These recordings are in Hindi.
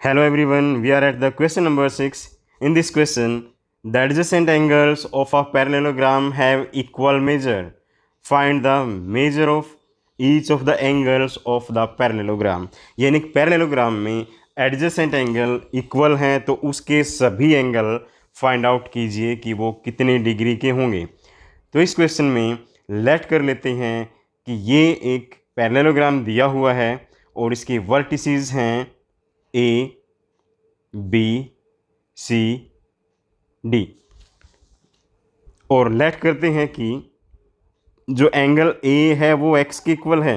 Hello everyone, we are at the question number 6. In this question, the adjacent angles of a parallelogram have equal measure. Find the measure of each of the angles of the parallelogram. यानी पैरेललोग्राम में एडजेसेंट एंगल इक्वल हैं तो उसके सभी एंगल फाइंड आउट कीजिए कि वो कितने डिग्री के होंगे। तो इस क्वेश्चन में लेट कर लेते हैं कि ये एक पैरेललोग्राम दिया हुआ है और इसके वर्टिसेस हैं ए बी सी डी और लेट करते हैं कि जो एंगल ए है वो एक्स के इक्वल है।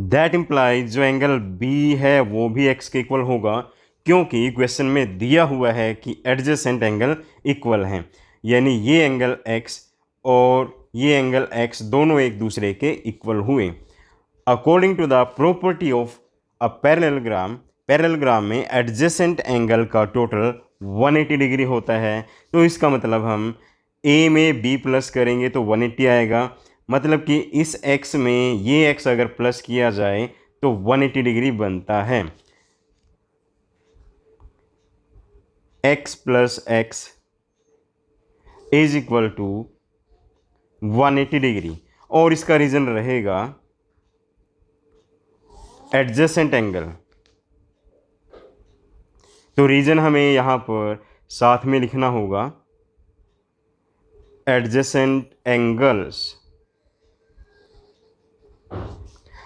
दैट इम्प्लाइज जो एंगल बी है वो भी एक्स के इक्वल होगा, क्योंकि क्वेश्चन में दिया हुआ है कि एडजेसेंट एंगल इक्वल हैं, यानी ये एंगल एक्स और ये एंगल एक्स दोनों एक दूसरे के इक्वल हुए। According to the property of a parallelogram में एडजेसेंट एंगल का टोटल 180 डिग्री होता है। तो इसका मतलब हम ए में बी प्लस करेंगे तो 180 आएगा, मतलब कि इस x में ये x अगर प्लस किया जाए तो 180 डिग्री बनता है। x plus X is equal to 180 degree और इसका रीजन रहेगा एडजेसेंट एंगल। तो रीजन हमें यहाँ पर साथ में लिखना होगा एडजेसेंट एंगल्स।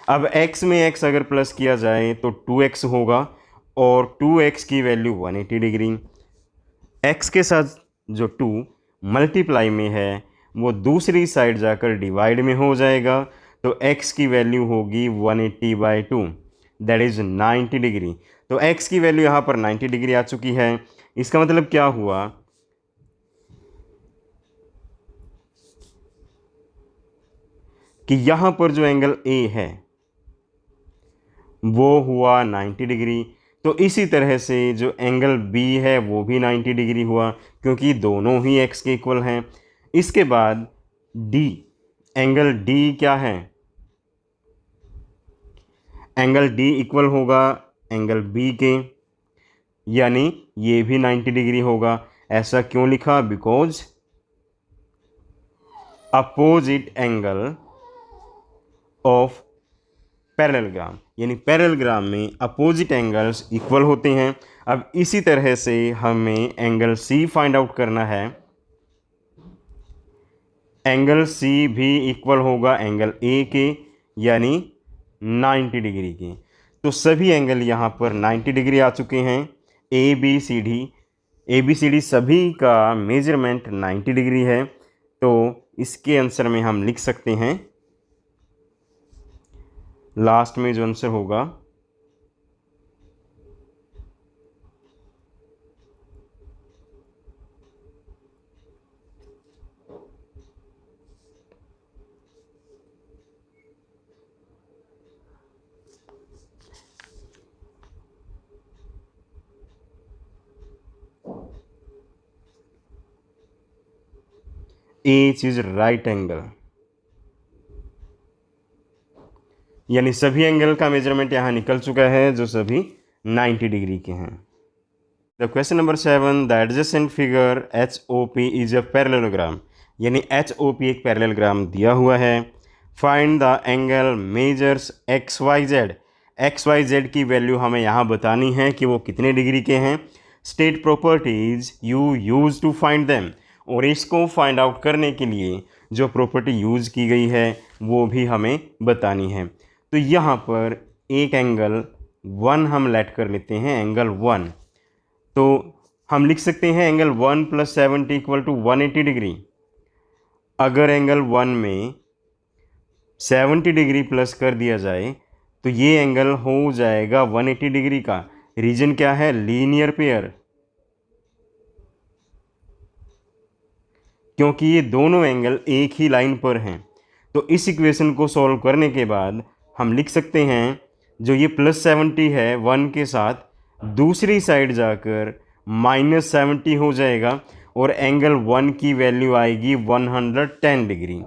अब x में x अगर प्लस किया जाए तो 2x होगा और 2x की वैल्यू 180 डिग्री। x के साथ जो 2 मल्टीप्लाई में है वो दूसरी साइड जाकर डिवाइड में हो जाएगा, तो x की वैल्यू होगी 180/2 दैट इज़ 90 डिग्री। तो x की वैल्यू यहाँ पर 90 डिग्री आ चुकी है। इसका मतलब क्या हुआ कि यहाँ पर जो एंगल A है वो हुआ 90 डिग्री। तो इसी तरह से जो एंगल B है वो भी 90 डिग्री हुआ, क्योंकि दोनों ही x के इक्वल हैं। इसके बाद D, एंगल D क्या है? एंगल D इक्वल होगा एंगल B के, यानी ये भी 90 डिग्री होगा। ऐसा क्यों लिखा? Because opposite angle of parallelogram, यानी पैरेललोग्राम में अपोजिट एंगल्स इक्वल होते हैं। अब इसी तरह से हमें एंगल C फाइंड आउट करना है। एंगल C भी इक्वल होगा एंगल A के, यानी 90 डिग्री के। तो सभी एंगल यहाँ पर 90 डिग्री आ चुके हैं। ए बी सी डी सभी का मेजरमेंट 90 डिग्री है। तो इसके आंसर में हम लिख सकते हैं, लास्ट में जो आंसर होगा एच इज राइट एंगल, यानी सभी एंगल का मेजरमेंट यहाँ निकल चुका है जो सभी 90 डिग्री के हैं। The question number 7, the adjacent figure HOP is a parallelogram, यानी HOP एक पैरेललोग्राम दिया हुआ है। Find the angle measures XYZ की वैल्यू हमें यहाँ बतानी है कि वो कितने डिग्री के हैं। State properties you use to find them, और इसको फाइंड आउट करने के लिए जो प्रॉपर्टी यूज़ की गई है वो भी हमें बतानी है। तो यहाँ पर एक एंगल 1 हम लेट कर लेते हैं, एंगल 1। तो हम लिख सकते हैं एंगल 1 + 70 = 180 डिग्री। अगर एंगल 1 में 70 डिग्री प्लस कर दिया जाए तो ये एंगल हो जाएगा 180 डिग्री का। रीजन क्या है? लीनियर पेयर, क्योंकि ये दोनों एंगल एक ही लाइन पर हैं। तो इस इक्वेशन को सॉल्व करने के बाद हम लिख सकते हैं जो ये +70 है 1 के साथ दूसरी साइड जाकर -70 हो जाएगा और एंगल 1 की वैल्यू आएगी 110 डिग्री,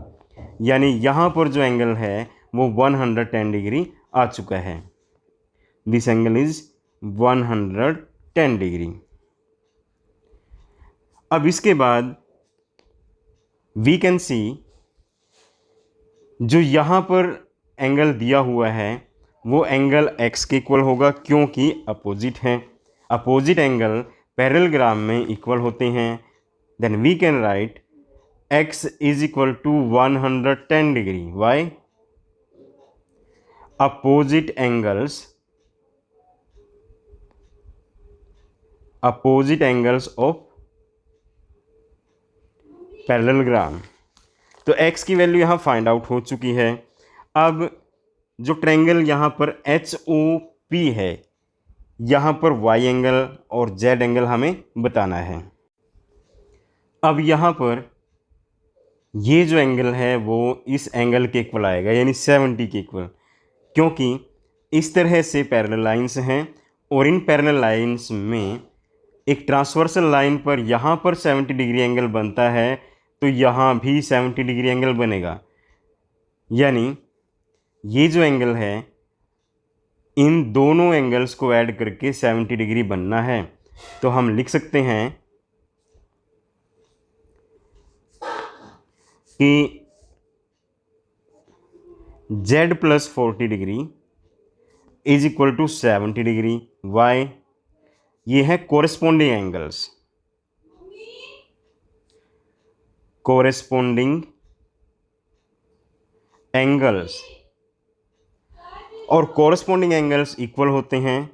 यानी यहाँ पर जो एंगल है वो 110 डिग्री आ चुका है। This angle is 110 degree. अब इसके बाद वी कैन सी जो यहाँ पर एंगल दिया हुआ है वो एंगल x के इक्वल होगा, क्योंकि अपोजिट है। अपोजिट एंगल पैरेललोग्राम में इक्वल होते हैं। Then we can write x is equal to 110 degree. Why? Opposite angles of parallelogram. तो x की वैल्यू यहाँ फाइंड आउट हो चुकी है। अब जो ट्रायंगल यहाँ पर HOP है, यहाँ पर y एंगल और z एंगल हमें बताना है। अब यहाँ पर ये जो एंगल है वो इस एंगल के इक्वल आएगा, यानी 70 के इक्वल, क्योंकि इस तरह से पैरेलल लाइंस हैं और इन पैरेलल लाइंस में एक ट्रांसवर्सल लाइन पर यहाँ पर 70 डिग्री एंगल बनता है, तो यहाँ भी 70 डिग्री एंगल बनेगा। यानी ये जो एंगल है इन दोनों एंगल्स को ऐड करके 70 डिग्री बनना है। तो हम लिख सकते हैं कि z plus 40 degree is equal to 70 degree. Why? ये है कोरेस्पोंडिंग एंगल्स और कोरेस्पोंडिंग एंगल्स इक्वल होते हैं।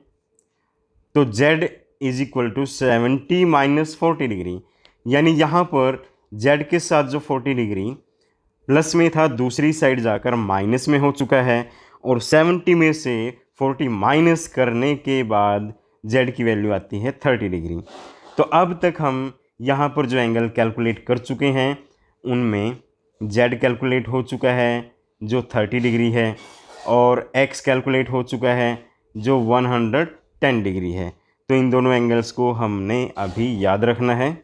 तो z is equal to 70 minus 40 degree, यानी यहाँ पर z के साथ जो 40 डिग्री प्लस में था दूसरी साइड जाकर माइनस में हो चुका है, और 70 में से 40 माइनस करने के बाद z की वैल्यू आती है 30 डिग्री। तो अब तक हम यहाँ पर जो एंगल कैलकुलेट कर चुके हैं उनमें z कैलकुलेट हो चुका है जो 30 डिग्री है, और x कैलकुलेट हो चुका है जो 110 डिग्री है। तो इन दोनों एंगल्स को हमने अभी याद रखना है।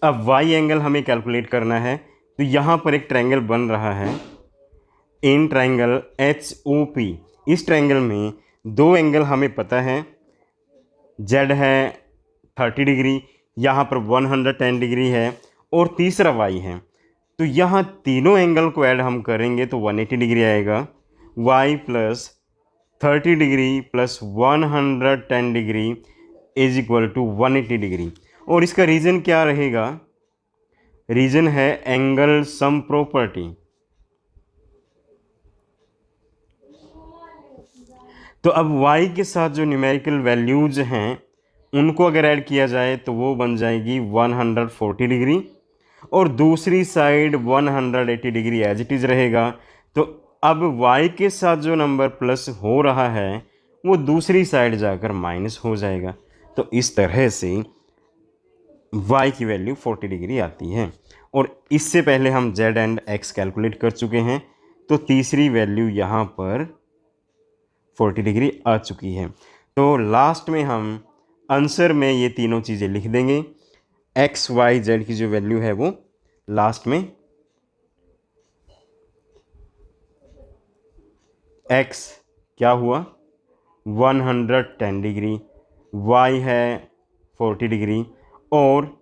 अब y एंगल हमें कैलकुलेट करना है। तो यहाँ पर एक ट्रायंगल बन रहा है इन ट्रायंगल HOP। इस ट्रायंगल में दो एंगल हमें पता है, z है 30 डिग्री, यहाँ पर 110 डिग्री है, और तीसरा y है। तो यहाँ तीनों एंगल को ऐड हम करेंगे तो 180 डिग्री आएगा। y plus 30 degree plus 110 degree is equal to 180 degree. और इसका रीज़न क्या रहेगा? रीज़न है एंगल सम प्रॉपर्टी। तो अब y के साथ जो न्यूमेरिकल वैल्यूज हैं उनको अगर ऐड किया जाए तो वो बन जाएगी 140 डिग्री, और दूसरी side 180 degree as it is रहेगा। तो अब y के साथ जो नंबर प्लस हो रहा है वो दूसरी साइड जाकर माइनस हो जाएगा। तो इस तरह से y की वैल्यू 40 डिग्री आती है, और इससे पहले हम z एंड x कैलकुलेट कर चुके हैं, तो तीसरी वैल्यू यहाँ पर 40 डिग्री आ चुकी है। तो लास्ट में हम आंसर में ये तीनों चीज़ें लिख देंगे। x y z की जो वैल्यू है वो लास्ट में x क्या हुआ 110 डिग्री, y है 40 डिग्री, और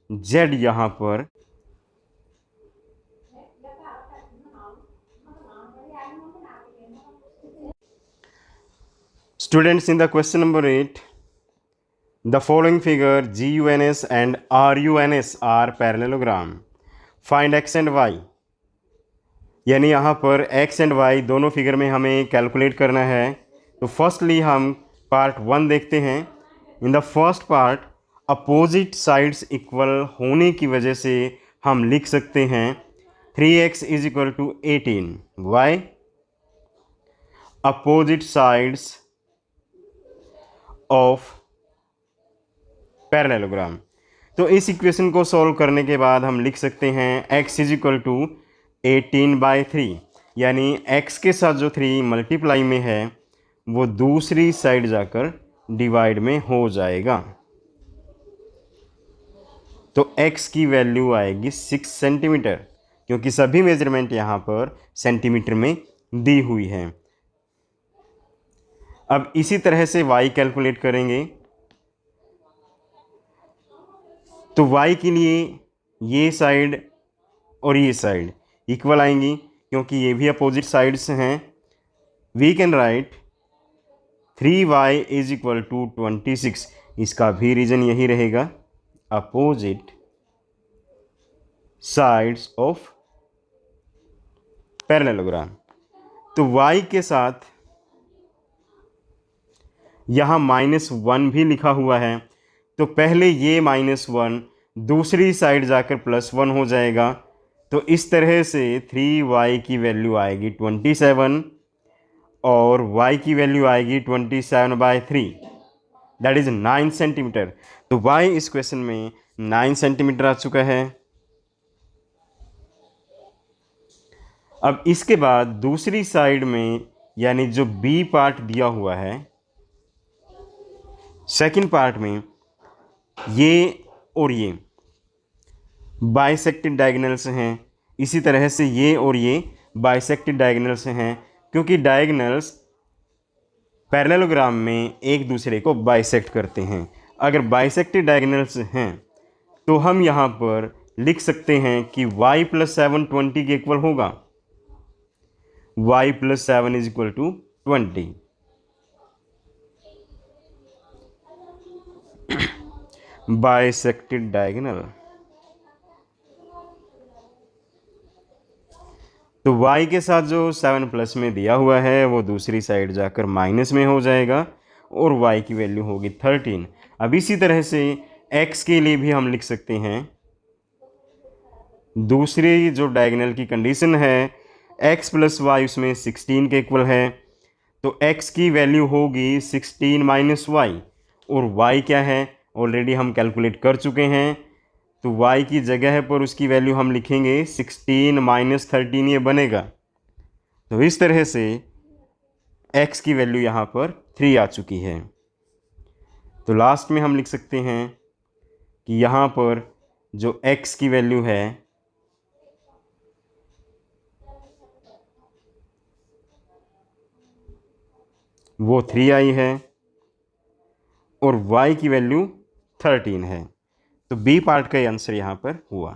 z यहाँ पर students in the question number 8 the following figure GUNS and RUNS are parallelogram. Find x and y। यानी यहाँ पर x एंड y दोनों फिगर में हमें कैलकुलेट करना है। तो फर्स्टली हम पार्ट 1 देखते हैं। In the first part opposite sides equal होने की वजह से हम लिख सकते हैं 3x is equal to 18। Why? Opposite sides of parallelogram. तो इस इक्वेशन को सॉल्व करने के बाद हम लिख सकते हैं x इज इक्वल टू 18/3, यानी x के साथ जो 3 मल्टीप्लाई में है वो दूसरी साइड जाकर डिवाइड में हो जाएगा। तो x की वैल्यू आएगी 6 सेंटीमीटर। क्योंकि सभी मेजरमेंट यहाँ पर सेंटीमीटर में दी हुई है। अब इसी तरह से y कैलकुलेट करेंगे। तो y के लिए ये साइड और ये साइड इक्वल आएंगी, क्योंकि ये भी अपोजिट साइड्स हैं। We can write 3y is equal to 26। इसका भी रीजन यही रहेगा, अपोजिट साइड्स ऑफ पैरेललोग्राम। तो y के साथ यहाँ -1 भी लिखा हुआ है, तो पहले ये -1 दूसरी साइड जाकर +1 हो जाएगा। तो इस तरह से 3y की वैल्यू आएगी 27 और y की वैल्यू आएगी 27/3, दैट इज़ 9 सेंटीमीटर। तो y इस क्वेश्चन में 9 सेंटीमीटर आ चुका है। अब इसके बाद दूसरी साइड में, यानी जो b पार्ट दिया हुआ है, सेकंड पार्ट में ये और ये बाइसेक्टेड डायगोनल्स हैं। इसी तरह से ये और ये बाइसेक्टेड डायगोनल्स हैं, क्योंकि डायगोनल्स पैरेललोग्राम में एक दूसरे को बाइसेक्ट करते हैं। अगर बाइसेक्टेड डायगोनल्स हैं तो हम यहाँ पर लिख सकते हैं कि y + 7 20 के इक्वल होगा। y + 7 is equal to 20। Bisected diagonal, तो y के साथ जो 7 प्लस में दिया हुआ है वो दूसरी साइड जाकर माइनस में हो जाएगा और y की वैल्यू होगी 13। अब इसी तरह से x के लिए भी हम लिख सकते हैं, दूसरी जो डायगोनल की कंडीशन है x + y उसमें 16 के इक्वल है, तो x की वैल्यू होगी 16 - y और y क्या है ऑलरेडी हम कैलकुलेट कर चुके हैं। तो y की जगह पर उसकी वैल्यू हम लिखेंगे 16 - 13, ये बनेगा। तो इस तरह से x की वैल्यू यहाँ पर 3 आ चुकी है। तो लास्ट में हम लिख सकते हैं कि यहाँ पर जो x की वैल्यू है वो 3 आई है और y की वैल्यू 13 है। तो बी पार्ट का आंसर यहाँ पर हुआ।